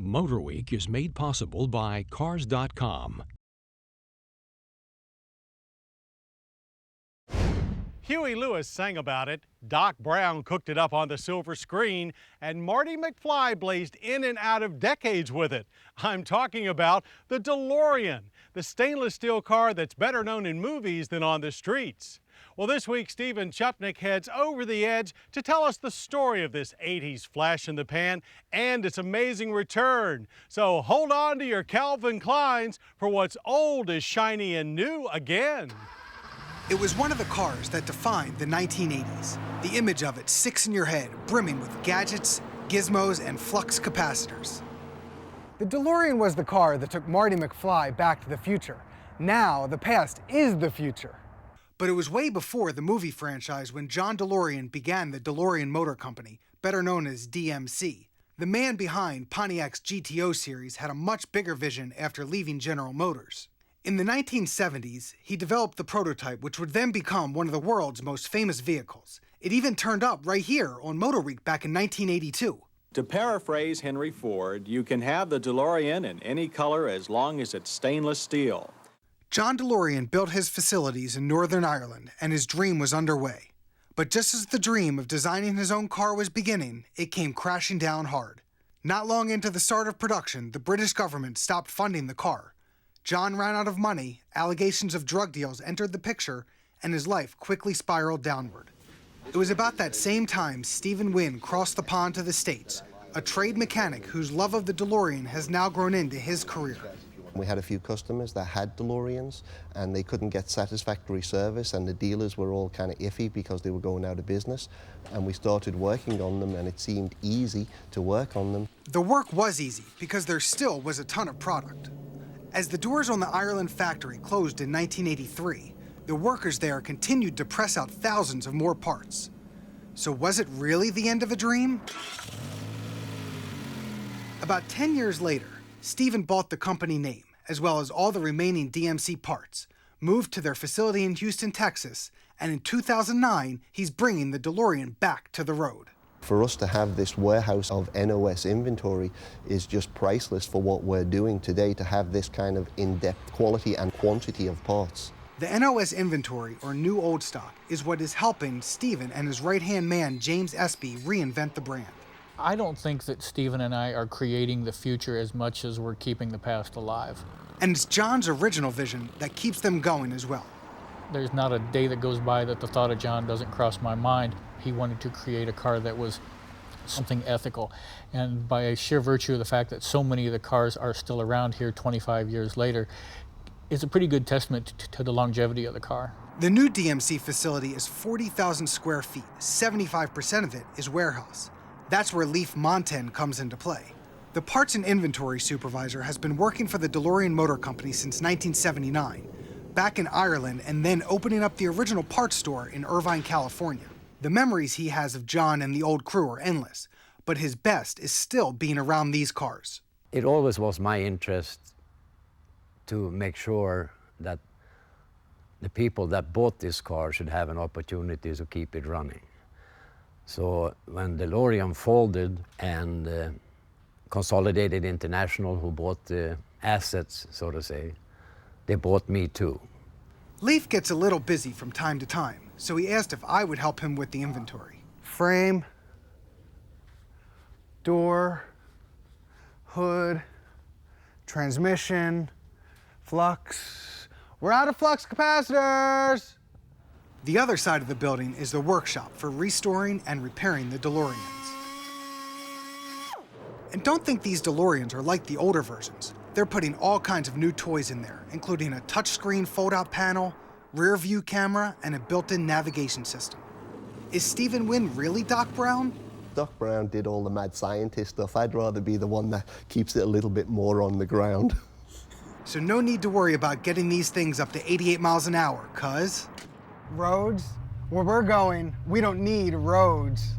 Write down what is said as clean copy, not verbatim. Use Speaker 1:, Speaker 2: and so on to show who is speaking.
Speaker 1: MotorWeek is made possible by Cars.com.
Speaker 2: Huey Lewis sang about it, Doc Brown cooked it up on the silver screen, and Marty McFly blazed in and out of decades with it. I'm talking about the DeLorean, the stainless steel car that's better known in movies than on the streets. Well, this week, Stephen Chupnick heads over the edge to tell us the story of this 80s flash in the pan and its amazing return. So hold on to your Calvin Kleins, for what's old is shiny and new again.
Speaker 3: It was one of the cars that defined the 1980s. The image of it sticks in your head, brimming with gadgets, gizmos, and flux capacitors. The DeLorean was the car that took Marty McFly back to the future. Now, the past is the future. But it was way before the movie franchise when John DeLorean began the DeLorean Motor Company, better known as DMC. The man behind Pontiac's GTO series had a much bigger vision after leaving General Motors. In the 1970s, he developed the prototype, which would then become one of the world's most famous vehicles. It even turned up right here on MotorWeek back in 1982.
Speaker 4: To paraphrase Henry Ford, you can have the DeLorean in any color as long as it's stainless steel.
Speaker 3: John DeLorean built his facilities in Northern Ireland, and his dream was underway. But just as the dream of designing his own car was beginning, it came crashing down hard. Not long into the start of production, the British government stopped funding the car. John ran out of money, allegations of drug deals entered the picture, and his life quickly spiraled downward. It was about that same time Stephen Wynn crossed the pond to the States, a trade mechanic whose love of the DeLorean has now grown into his career.
Speaker 5: We had a few customers that had DeLoreans and they couldn't get satisfactory service, and the dealers were all kind of iffy because they were going out of business. And we started working on them, and it seemed easy to work on them.
Speaker 3: The work was easy because there still was a ton of product. As the doors on the Ireland factory closed in 1983, the workers there continued to press out thousands of more parts. So was it really the end of a dream? About 10 years later, Stephen bought the company name, as well as all the remaining DMC parts, moved to their facility in Houston, Texas, and in 2009, he's bringing the DeLorean back to the road.
Speaker 5: For us to have this warehouse of NOS inventory is just priceless for what we're doing today, to have this kind of in-depth quality and quantity of parts.
Speaker 3: The NOS inventory, or new old stock, is what is helping Stephen and his right-hand man, James Espy, reinvent the brand.
Speaker 6: I don't think that Stephen and I are creating the future as much as we're keeping the past alive.
Speaker 3: And it's John's original vision that keeps them going as well.
Speaker 6: There's not a day that goes by that the thought of John doesn't cross my mind. He wanted to create a car that was something ethical. And by sheer virtue of the fact that so many of the cars are still around here 25 years later, it's a pretty good testament to the longevity of the car.
Speaker 3: The new DMC facility is 40,000 square feet. 75% of it is warehouse. That's where Leif Monten comes into play. The parts and inventory supervisor has been working for the DeLorean Motor Company since 1979, back in Ireland, and then opening up the original parts store in Irvine, California. The memories he has of John and the old crew are endless, but his best is still being around these cars.
Speaker 7: It always was my interest to make sure that the people that bought this car should have an opportunity to keep it running. So when DeLorean folded and Consolidated International, who bought the assets, so to say, they bought me too.
Speaker 3: Leif gets a little busy from time to time, so he asked if I would help him with the inventory. Frame, door, hood, transmission, flux. We're out of flux capacitors! The other side of the building is the workshop for restoring and repairing the DeLoreans. And don't think these DeLoreans are like the older versions. They're putting all kinds of new toys in there, including a touchscreen fold-out panel, rear view camera, and a built-in navigation system. Is Stephen Wynn really Doc Brown?
Speaker 5: Doc Brown did all the mad scientist stuff. I'd rather be the one that keeps it a little bit more on the ground.
Speaker 3: So no need to worry about getting these things up to 88 miles an hour, cuz roads? Where we're going, we don't need roads.